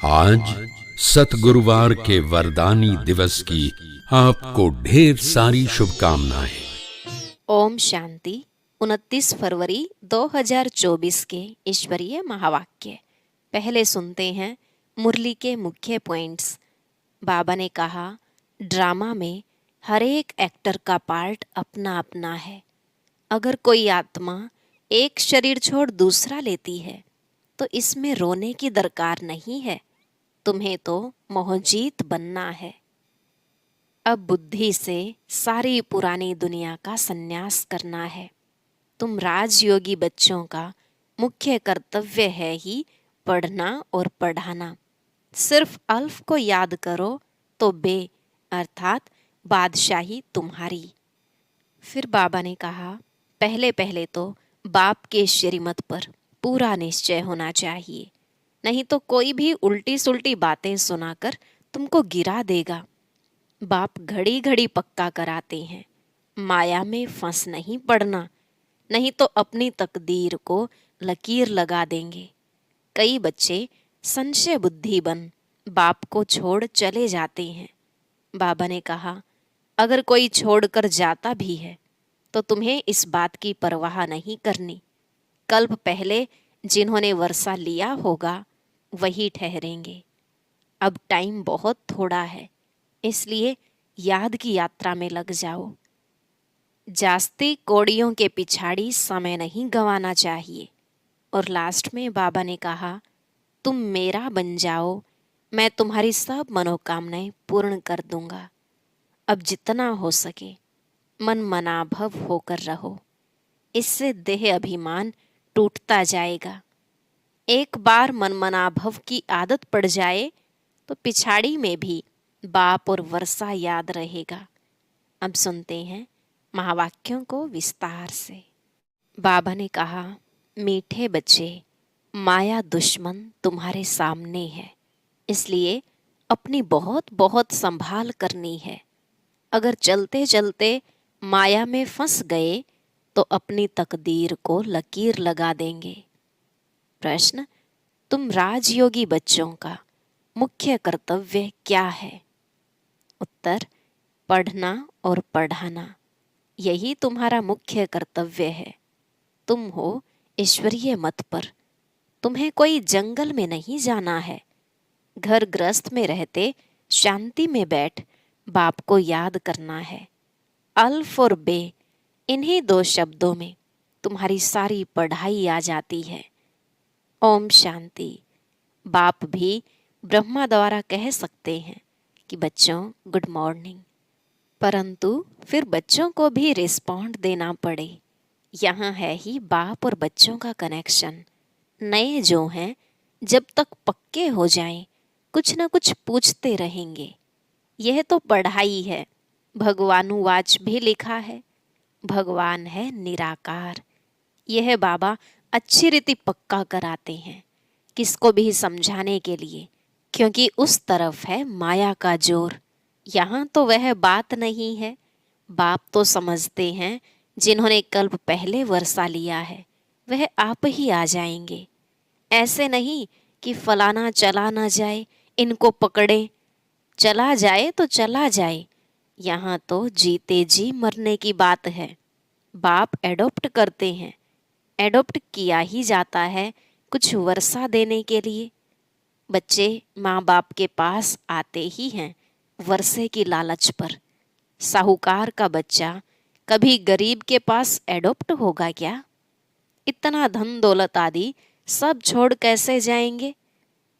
आज सतगुरुवार के वरदानी दिवस की आपको ढेर सारी शुभकामनाएं। ओम शांति। 29 फरवरी 2024 के ईश्वरीय महावाक्य। पहले सुनते हैं मुरली के मुख्य पॉइंट्स। बाबा ने कहा, ड्रामा में हर एक एक्टर का पार्ट अपना अपना है। अगर कोई आत्मा एक शरीर छोड़ दूसरा लेती है तो इसमें रोने की दरकार नहीं है। तुम्हें तो मोहजीत बनना है। अब बुद्धि से सारी पुरानी दुनिया का संन्यास करना है। तुम राजयोगी बच्चों का मुख्य कर्तव्य है ही पढ़ना और पढ़ाना। सिर्फ अल्फ को याद करो तो बे अर्थात बादशाही तुम्हारी। फिर बाबा ने कहा, पहले पहले तो बाप के श्रीमत पर पूरा निश्चय होना चाहिए, नहीं तो कोई भी उल्टी सुल्टी बातें सुनाकर तुमको गिरा देगा। बाप घड़ी घड़ी पक्का कराते हैं, माया में फंस नहीं पड़ना, नहीं तो अपनी तकदीर को लकीर लगा देंगे। कई बच्चे संशय बुद्धि बन बाप को छोड़ चले जाते हैं। बाबा ने कहा, अगर कोई छोड़कर जाता भी है तो तुम्हें इस बात की परवाह नहीं करनी। कल्प पहले जिन्होंने वर्षा लिया होगा वही ठहरेंगे। अब टाइम बहुत थोड़ा है, इसलिए याद की यात्रा में लग जाओ। जास्ती कोड़ियों के पिछाड़ी समय नहीं गंवाना चाहिए। और लास्ट में बाबा ने कहा, तुम मेरा बन जाओ, मैं तुम्हारी सब मनोकामनाएं पूर्ण कर दूंगा। अब जितना हो सके मन मनाभव होकर रहो, इससे देह अभिमान टूटता जाएगा। एक बार मन मनाभव की आदत पड़ जाए तो पिछाड़ी में भी बाप और वर्षा याद रहेगा। अब सुनते हैं महावाक्यों को विस्तार से। बाबा ने कहा, मीठे बच्चे, माया दुश्मन तुम्हारे सामने है, इसलिए अपनी बहुत बहुत संभाल करनी है। अगर चलते चलते माया में फंस गए तो अपनी तकदीर को लकीर लगा देंगे। प्रश्न, तुम राजयोगी बच्चों का मुख्य कर्तव्य क्या है? उत्तर, पढ़ना और पढ़ाना, यही तुम्हारा मुख्य कर्तव्य है। तुम हो ईश्वरीय मत पर, तुम्हें कोई जंगल में नहीं जाना है। घर गृहस्थ में रहते शांति में बैठ बाप को याद करना है। अल्फ और बे, इन्हीं दो शब्दों में तुम्हारी सारी पढ़ाई आ जाती है। ओम शांति। बाप भी ब्रह्मा द्वारा कह सकते हैं कि बच्चों गुड मॉर्निंग, परंतु फिर बच्चों को भी रिस्पॉन्ड देना पड़े। यहाँ है ही बाप और बच्चों का कनेक्शन। नए जो हैं जब तक पक्के हो जाएं, कुछ न कुछ पूछते रहेंगे। यह तो पढ़ाई है। भगवानुवाच भी लिखा है, भगवान है निराकार। यह बाबा अच्छी रीति पक्का कराते हैं, किसको भी समझाने के लिए, क्योंकि उस तरफ है माया का जोर। यहाँ तो वह बात नहीं है। बाप तो समझते हैं जिन्होंने कल्प पहले वर्षा लिया है वह आप ही आ जाएंगे। ऐसे नहीं कि फलाना चला ना जाए, इनको पकड़े, चला जाए तो चला जाए। यहाँ तो जीते जी मरने की बात है। बाप एडॉप्ट करते हैं, एडॉप्ट किया ही जाता है कुछ वर्षा देने के लिए। बच्चे माँ बाप के पास आते ही हैं वर्षे की लालच पर। साहूकार का बच्चा कभी गरीब के पास एडॉप्ट होगा क्या? इतना धन दौलत आदि सब छोड़ कैसे जाएंगे?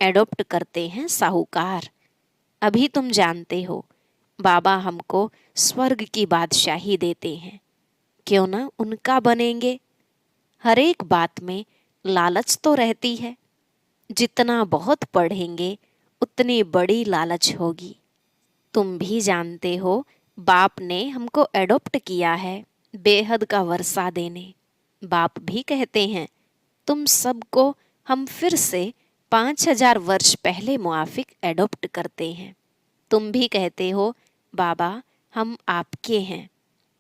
एडॉप्ट करते हैं साहूकार। अभी तुम जानते हो बाबा हमको स्वर्ग की बादशाही देते हैं, क्यों ना उनका बनेंगे। हर एक बात में लालच तो रहती है। जितना बहुत पढ़ेंगे उतनी बड़ी लालच होगी। तुम भी जानते हो बाप ने हमको एडॉप्ट किया है बेहद का वर्षा देने। बाप भी कहते हैं तुम सबको हम फिर से 5000 वर्ष पहले मुआफिक एडॉप्ट करते हैं। तुम भी कहते हो बाबा हम आपके हैं,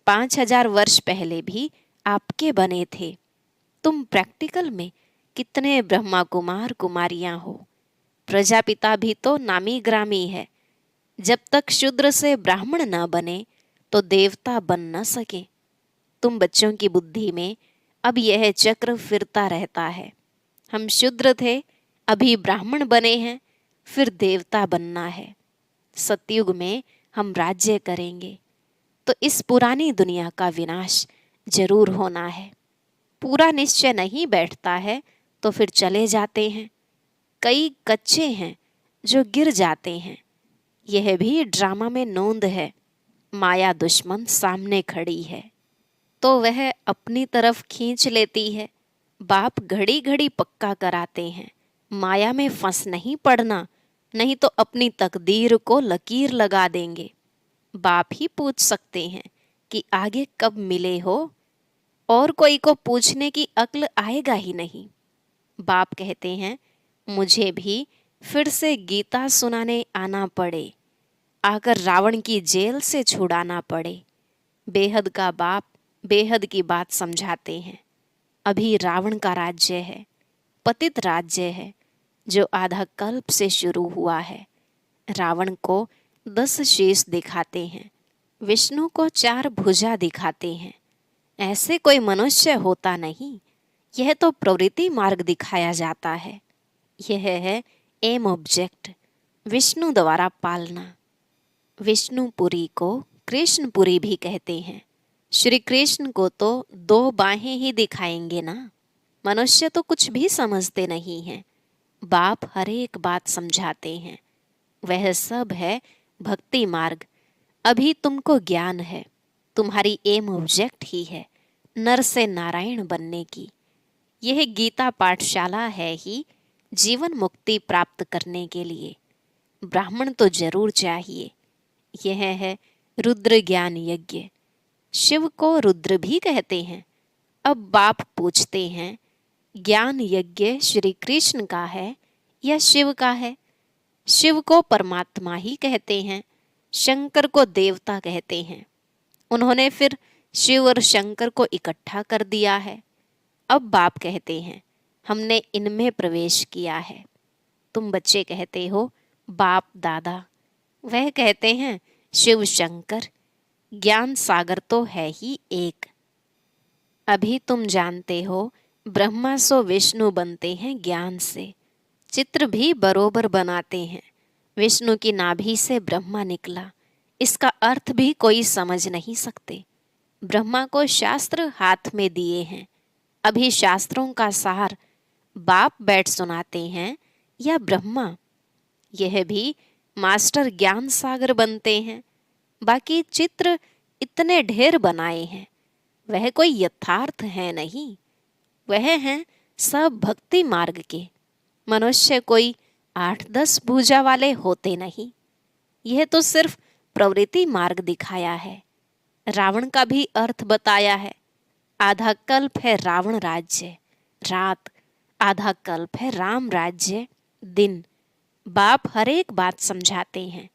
5000 वर्ष पहले भी आपके बने थे। तुम प्रैक्टिकल में कितने ब्रह्मा कुमार कुमारियां हो, प्रजापिता भी तो नामी ग्रामी है। जब तक शूद्र से ब्राह्मण न बने तो देवता बन न सके। तुम बच्चों की बुद्धि में अब यह चक्र फिरता रहता है। हम शूद्र थे, अभी ब्राह्मण बने हैं, फिर देवता बनना है। सतयुग में हम राज्य करेंगे, तो इस पुरानी दुनिया का विनाश जरूर होना है। पूरा निश्चय नहीं बैठता है तो फिर चले जाते हैं। कई कच्चे हैं जो गिर जाते हैं। यह भी ड्रामा में नोंद है। माया दुश्मन सामने खड़ी है तो वह अपनी तरफ खींच लेती है। बाप घड़ी घड़ी पक्का कराते हैं, माया में फंस नहीं पड़ना, नहीं तो अपनी तकदीर को लकीर लगा देंगे। बाप ही पूछ सकते हैं कि आगे कब मिले हो, और कोई को पूछने की अक्ल आएगा ही नहीं। बाप कहते हैं मुझे भी फिर से गीता सुनाने आना पड़े, आकर रावण की जेल से छुड़ाना पड़े। बेहद का बाप बेहद की बात समझाते हैं। अभी रावण का राज्य है, पतित राज्य है, जो आधा कल्प से शुरू हुआ है। रावण को 10 शीश दिखाते हैं, विष्णु को 4 भुजा दिखाते हैं। ऐसे कोई मनुष्य होता नहीं, यह तो प्रवृत्ति मार्ग दिखाया जाता है। यह है एम ऑब्जेक्ट, विष्णु द्वारा पालना। विष्णुपुरी को कृष्णपुरी भी कहते हैं। श्री कृष्ण को तो 2 बाहें ही दिखाएंगे ना। मनुष्य तो कुछ भी समझते नहीं हैं। बाप हर एक बात समझाते हैं। वह सब है भक्ति मार्ग। अभी तुमको ज्ञान है, तुम्हारी एम ऑब्जेक्ट ही है नर से नारायण बनने की। यह गीता पाठशाला है ही जीवन मुक्ति प्राप्त करने के लिए। ब्राह्मण तो जरूर चाहिए। यह है रुद्र ज्ञान यज्ञ। शिव को रुद्र भी कहते हैं। अब बाप पूछते हैं ज्ञान यज्ञ श्री कृष्ण का है या शिव का है? शिव को परमात्मा ही कहते हैं, शंकर को देवता कहते हैं। उन्होंने फिर शिव और शंकर को इकट्ठा कर दिया है। अब बाप कहते हैं हमने इनमें प्रवेश किया है। तुम बच्चे कहते हो बाप दादा, वह कहते हैं शिव शंकर। ज्ञान सागर तो है ही एक। अभी तुम जानते हो ब्रह्मा सो विष्णु बनते हैं ज्ञान से। चित्र भी बरोबर बनाते हैं। विष्णु की नाभि से ब्रह्मा निकला, इसका अर्थ भी कोई समझ नहीं सकते। ब्रह्मा को शास्त्र हाथ में दिए हैं। अभी शास्त्रों का सार बाप बैठ सुनाते हैं या ब्रह्मा? यह भी मास्टर ज्ञान सागर बनते हैं। बाकी चित्र इतने ढेर बनाए हैं, वह कोई यथार्थ है नहीं। वह हैं सब भक्ति मार्ग के। मनुष्य कोई 8-10 भुजा वाले होते नहीं। यह तो सिर्फ प्रवृत्ति मार्ग दिखाया है। रावण का भी अर्थ बताया है। आधा कल्प है रावण राज्य रात, आधा कल्प है राम राज्य दिन। बाप हर एक बात समझाते हैं।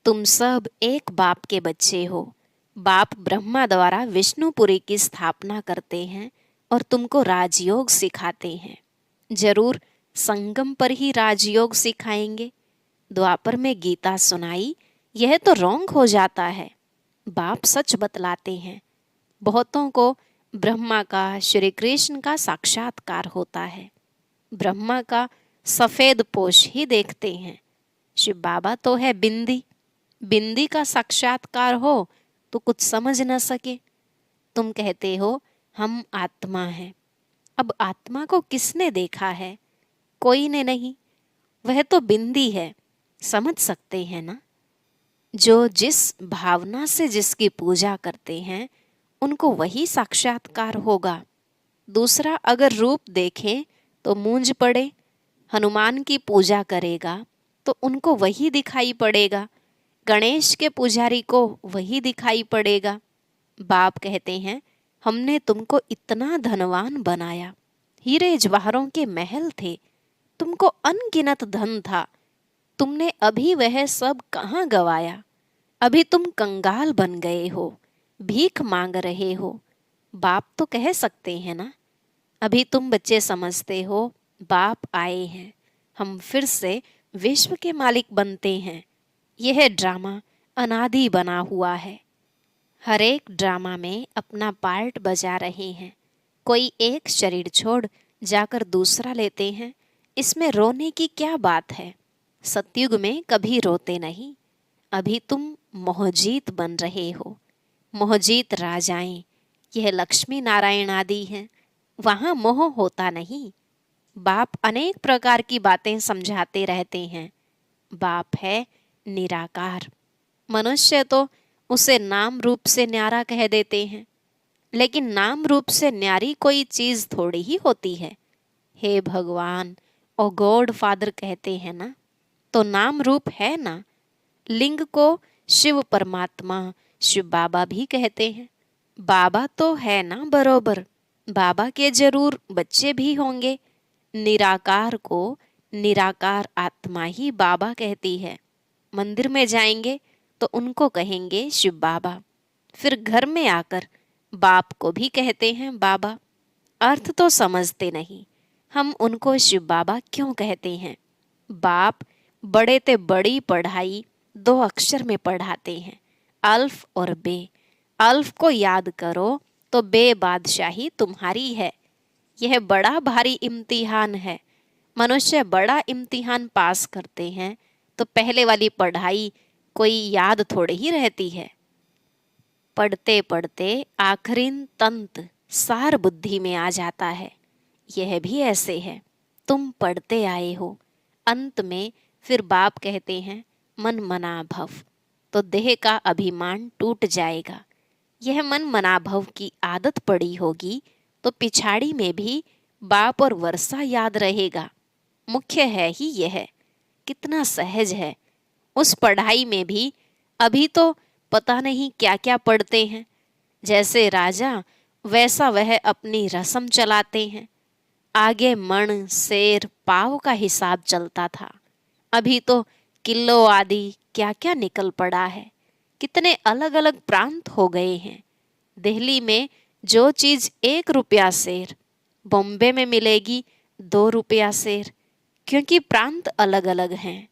तुम सब एक बाप के बच्चे हो। बाप ब्रह्मा द्वारा विष्णुपुरी की स्थापना करते हैं और तुमको राजयोग सिखाते हैं। जरूर संगम पर ही राजयोग सिखाएंगे। द्वापर में गीता सुनाई, यह तो रॉन्ग हो जाता है। बाप सच बतलाते हैं। बहुतों को ब्रह्मा का श्री कृष्ण का साक्षात्कार होता है। ब्रह्मा का सफेद पोष ही देखते हैं। शिव बाबा तो है बिंदी। बिंदी का साक्षात्कार हो तो कुछ समझ न सके। तुम कहते हो हम आत्मा हैं। अब आत्मा को किसने देखा है? कोई ने नहीं। वह तो बिंदी है, समझ सकते हैं ना। जो जिस भावना से जिसकी पूजा करते हैं उनको वही साक्षात्कार होगा। दूसरा अगर रूप देखें तो मूंज पड़े। हनुमान की पूजा करेगा तो उनको वही दिखाई पड़ेगा। गणेश के पुजारी को वही दिखाई पड़ेगा। बाप कहते हैं हमने तुमको इतना धनवान बनाया। हीरे जवाहरों के महल थे, तुमको अनगिनत धन था। तुमने अभी वह सब कहाँ गवाया? अभी तुम कंगाल बन गए हो, भीख मांग रहे हो। बाप तो कह सकते हैं ना। अभी तुम बच्चे समझते हो बाप आए हैं, हम फिर से विश्व के मालिक बनते हैं। यह ड्रामा अनादि बना हुआ है। हर एक ड्रामा में अपना पार्ट बजा रहे हैं। कोई एक शरीर छोड़ जाकर दूसरा लेते हैं। इसमें रोने की क्या बात है? सतयुग में कभी रोते नहीं। अभी तुम मोहजीत बन रहे हो। मोहजीत राजाएं, यह लक्ष्मी नारायण आदि हैं। वहां मोह होता नहीं। बाप अनेक प्रकार की बातें समझाते रहते हैं। बाप है निराकार। मनुष्य तो उसे नाम रूप से न्यारा कह देते हैं, लेकिन नाम रूप से न्यारी कोई चीज थोड़ी ही होती है। हे भगवान ओ गॉड फादर कहते हैं ना, तो नाम रूप है ना। लिंग को शिव परमात्मा, शिव बाबा भी कहते हैं। बाबा तो है ना बरोबर। बाबा के जरूर बच्चे भी होंगे। निराकार को निराकार आत्मा ही बाबा कहती है। मंदिर में जाएंगे तो उनको कहेंगे शिव बाबा। फिर घर में आकर बाप को भी कहते हैं बाबा। अर्थ तो समझते नहीं, हम उनको शिव बाबा क्यों कहते हैं? बाप बड़े ते बड़ी पढ़ाई 2 अक्षर में पढ़ाते हैं, अल्फ और बे। अल्फ को याद करो तो बे बादशाही तुम्हारी है। यह बड़ा भारी इम्तिहान है। मनुष्य बड़ा इम्तिहान पास करते हैं तो पहले वाली पढ़ाई कोई याद थोड़ी ही रहती है। पढ़ते पढ़ते आखिरीन तंत सार बुद्धि में आ जाता है। यह भी ऐसे है। तुम पढ़ते आए हो, अंत में फिर बाप कहते हैं मन मना भव, तो देह का अभिमान टूट जाएगा। यह मन मना भव की आदत पड़ी होगी तो पिछाड़ी में भी बाप और वर्षा याद रहेगा। मुख्य है ही यह। कितना सहज है। उस पढ़ाई में भी अभी तो पता नहीं क्या क्या पढ़ते हैं। जैसे राजा वैसा वह अपनी रस्म चलाते हैं। आगे मण शेर पाव का हिसाब चलता था, अभी तो किलो आदि क्या क्या निकल पड़ा है। कितने अलग अलग प्रांत हो गए हैं। दिल्ली में जो चीज 1 रुपया शेर, बॉम्बे में मिलेगी 2 रुपया शेर, क्योंकि प्रांत अलग अलग हैं।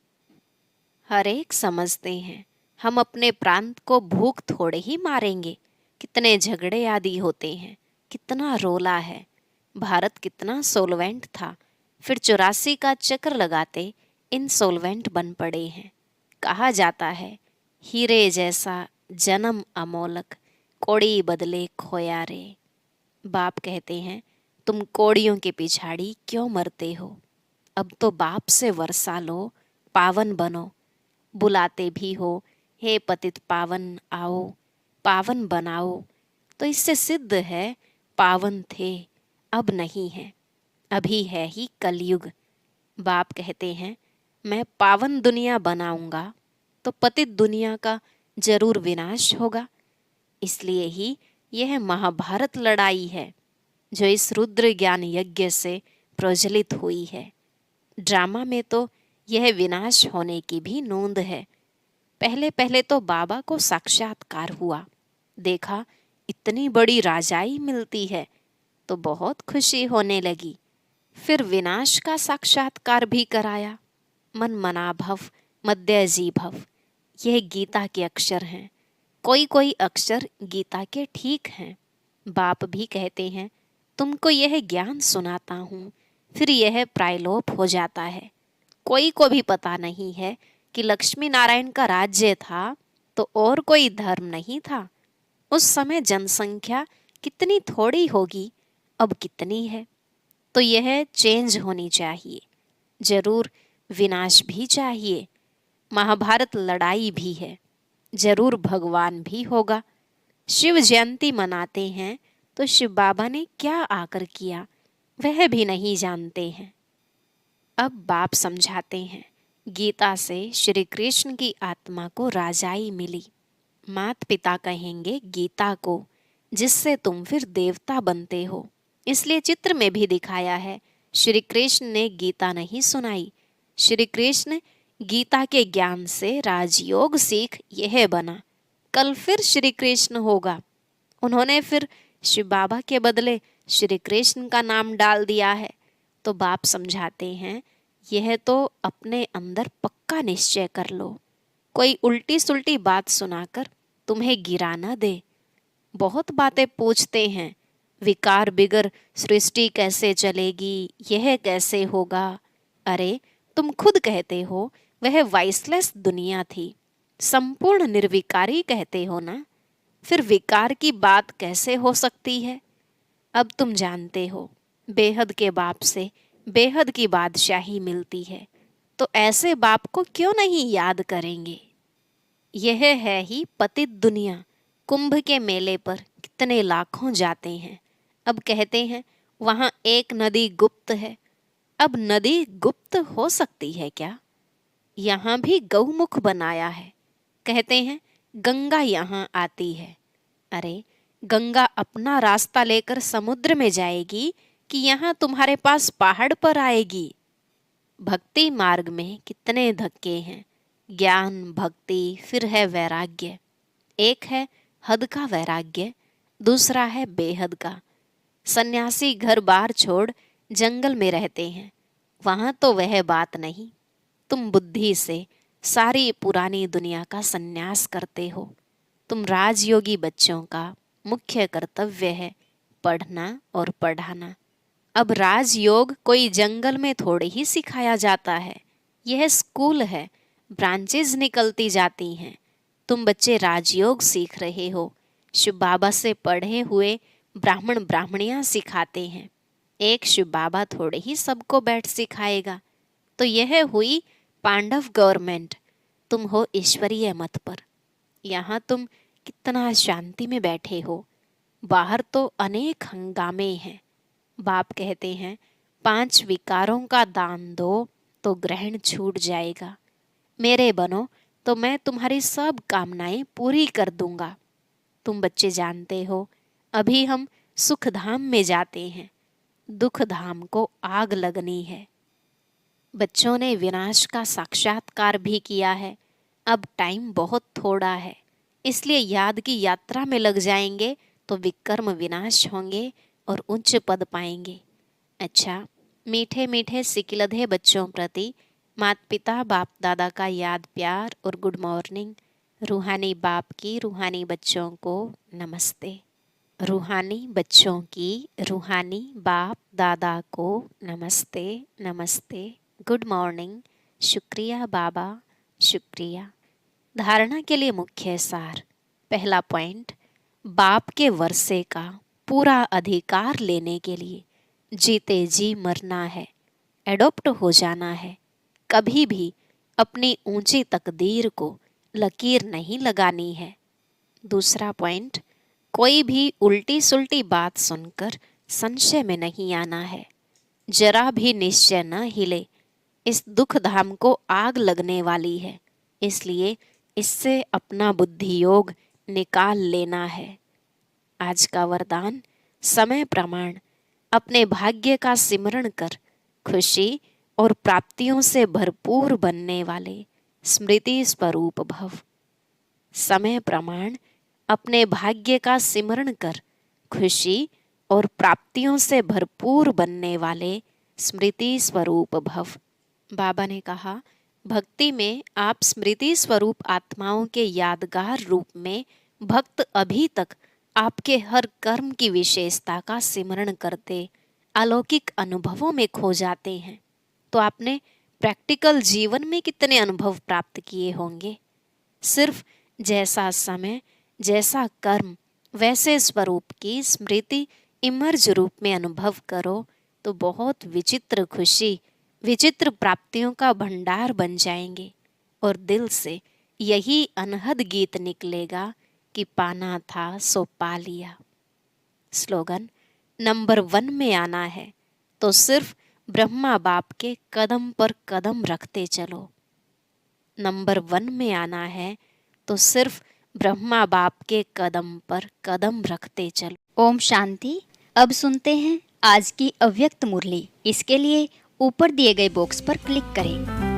हर एक समझते हैं हम अपने प्रांत को भूख थोड़े ही मारेंगे। कितने झगड़े आदि होते हैं, कितना रोला है। भारत कितना सोलवेंट था, फिर 84 का चक्र लगाते इंसोल्वेंट बन पड़े हैं। कहा जाता है हीरे जैसा जन्म अमोलक, कोड़ी बदले खोया रे। बाप कहते हैं तुम कोड़ियों के पिछाड़ी क्यों मरते हो? अब तो बाप से वर्षा लो, पावन बनो। बुलाते भी हो हे पतित पावन आओ, पावन बनाओ, तो इससे सिद्ध है पावन थे, अब नहीं है। अभी है ही कलयुग। बाप कहते हैं मैं पावन दुनिया बनाऊंगा तो पतित दुनिया का जरूर विनाश होगा। इसलिए ही यह महाभारत लड़ाई है जो इस रुद्र ज्ञान यज्ञ से प्रज्वलित हुई है। ड्रामा में तो यह विनाश होने की भी नोंद है। पहले पहले तो बाबा को साक्षात्कार हुआ, देखा इतनी बड़ी राजाई मिलती है तो बहुत खुशी होने लगी। फिर विनाश का साक्षात्कार भी कराया। मन मना भव मध्यजी भव, यह गीता के अक्षर हैं। कोई कोई अक्षर गीता के ठीक हैं। बाप भी कहते हैं तुमको यह ज्ञान सुनाता हूँ, फिर यह प्रायलोप हो जाता है। कोई को भी पता नहीं है कि लक्ष्मी नारायण का राज्य था तो और कोई धर्म नहीं था। उस समय जनसंख्या कितनी थोड़ी होगी, अब कितनी है। तो यह चेंज होनी चाहिए। जरूर विनाश भी चाहिए। महाभारत लड़ाई भी है, जरूर भगवान भी होगा। शिव जयंती मनाते हैं तो शिव बाबा ने क्या आकर किया वह भी नहीं जानते हैं। अब बाप समझाते हैं गीता से श्री कृष्ण की आत्मा को राजाई मिली। माता पिता कहेंगे गीता को, जिससे तुम फिर देवता बनते हो। इसलिए चित्र में भी दिखाया है श्री कृष्ण ने गीता नहीं सुनाई। श्री कृष्ण गीता के ज्ञान से राजयोग सीख यह बना। कल फिर श्री कृष्ण होगा। उन्होंने फिर शिव बाबा के बदले श्री कृष्ण का नाम डाल दिया है। तो बाप समझाते हैं यह तो अपने अंदर पक्का निश्चय कर लो। कोई उल्टी सुल्टी बात सुनाकर तुम्हें गिरा न दे। बहुत बातें पूछते हैं, विकार बिगर सृष्टि कैसे चलेगी, यह कैसे होगा। अरे तुम खुद कहते हो वह वाइसलेस दुनिया थी, संपूर्ण निर्विकारी कहते हो ना, फिर विकार की बात कैसे हो सकती है। अब तुम जानते हो बेहद के बाप से बेहद की बादशाही मिलती है, तो ऐसे बाप को क्यों नहीं याद करेंगे। यह है ही पतित दुनिया। कुंभ के मेले पर कितने लाखों जाते हैं, अब कहते हैं वहां एक नदी गुप्त है। अब नदी गुप्त हो सकती है क्या। यहाँ भी गौमुख बनाया है, कहते हैं गंगा यहाँ आती है। अरे गंगा अपना रास्ता लेकर समुद्र में जाएगी कि यहाँ तुम्हारे पास पहाड़ पर आएगी। भक्ति मार्ग में कितने धक्के हैं, ज्ञान भक्ति फिर है वैराग्य। एक है हद का वैराग्य, दूसरा है बेहद का। सन्यासी घर बार छोड़ जंगल में रहते हैं, वहां तो वह बात नहीं। तुम बुद्धि से सारी पुरानी दुनिया का सन्यास करते हो। तुम राजयोगी बच्चों का मुख्य कर्तव्य है पढ़ना और पढ़ाना। अब राजयोग कोई जंगल में थोड़े ही सिखाया जाता है, यह स्कूल है, ब्रांचेज निकलती जाती हैं। तुम बच्चे राजयोग सीख रहे हो, शिव बाबा से पढ़े हुए ब्राह्मण ब्राह्मणियां सिखाते हैं। एक शिव बाबा थोड़े ही सबको बैठ सिखाएगा। तो यह हुई पांडव गवर्नमेंट, तुम हो ईश्वरीय मत पर। यहाँ तुम कितना शांति में बैठे हो, बाहर तो अनेक हंगामे हैं। बाप कहते हैं 5 विकारों का दान दो तो ग्रहण छूट जाएगा। मेरे बनो तो मैं तुम्हारी सब कामनाएं पूरी कर दूंगा। तुम बच्चे जानते हो अभी हम सुख धाम में जाते हैं, दुख धाम को आग लगनी है। बच्चों ने विनाश का साक्षात्कार भी किया है। अब टाइम बहुत थोड़ा है, इसलिए याद की यात्रा में लग जाएंगे तो विकर्म विनाश होंगे और उच्च पद पाएंगे। अच्छा, मीठे मीठे सिकिलधे बच्चों प्रति माता पिता बाप दादा का याद प्यार और गुड मॉर्निंग। रूहानी बाप की रूहानी बच्चों को नमस्ते। रूहानी बच्चों की रूहानी बाप दादा को नमस्ते नमस्ते, गुड मॉर्निंग, शुक्रिया बाबा, शुक्रिया। धारणा के लिए मुख्य सार। पहला पॉइंट, बाप के वर्षे का पूरा अधिकार लेने के लिए जीते जी मरना है, एडॉप्ट हो जाना है। कभी भी अपनी ऊंची तकदीर को लकीर नहीं लगानी है। दूसरा पॉइंट, कोई भी उल्टी सुल्टी बात सुनकर संशय में नहीं आना है। जरा भी निश्चय न हिले, इस दुख धाम को आग लगने वाली है, इसलिए इससे अपना बुद्धि योग निकाल लेना है। आज का वरदान, समय प्रमाण अपने भाग्य का सिमरण कर खुशी और प्राप्तियों से भरपूर बनने वाले स्मृति स्वरूप भव। समय प्रमाण अपने भाग्य का सिमरण कर खुशी और प्राप्तियों से भरपूर बनने वाले स्मृति स्वरूप भव। बाबा ने कहा, भक्ति में आप स्मृति स्वरूप आत्माओं के यादगार रूप में भक्त अभी तक आपके हर कर्म की विशेषता का सिमरण करते अलौकिक अनुभवों में खो जाते हैं। तो आपने प्रैक्टिकल जीवन में कितने अनुभव प्राप्त किए होंगे। सिर्फ जैसा समय जैसा कर्म वैसे स्वरूप की स्मृति इमर्ज रूप में अनुभव करो तो बहुत विचित्र खुशी विचित्र प्राप्तियों का भंडार बन जाएंगे और दिल से यही अनहद गीत निकलेगा कि पाना था सो पा लिया। स्लोगन, नंबर 1 में आना है तो सिर्फ ब्रह्मा बाप के कदम पर कदम रखते चलो। नंबर 1 में आना है तो सिर्फ ब्रह्मा बाप के कदम पर कदम रखते चलो। ओम शांति। अब सुनते हैं आज की अव्यक्त मुरली। इसके लिए ऊपर दिए गए बॉक्स पर क्लिक करें।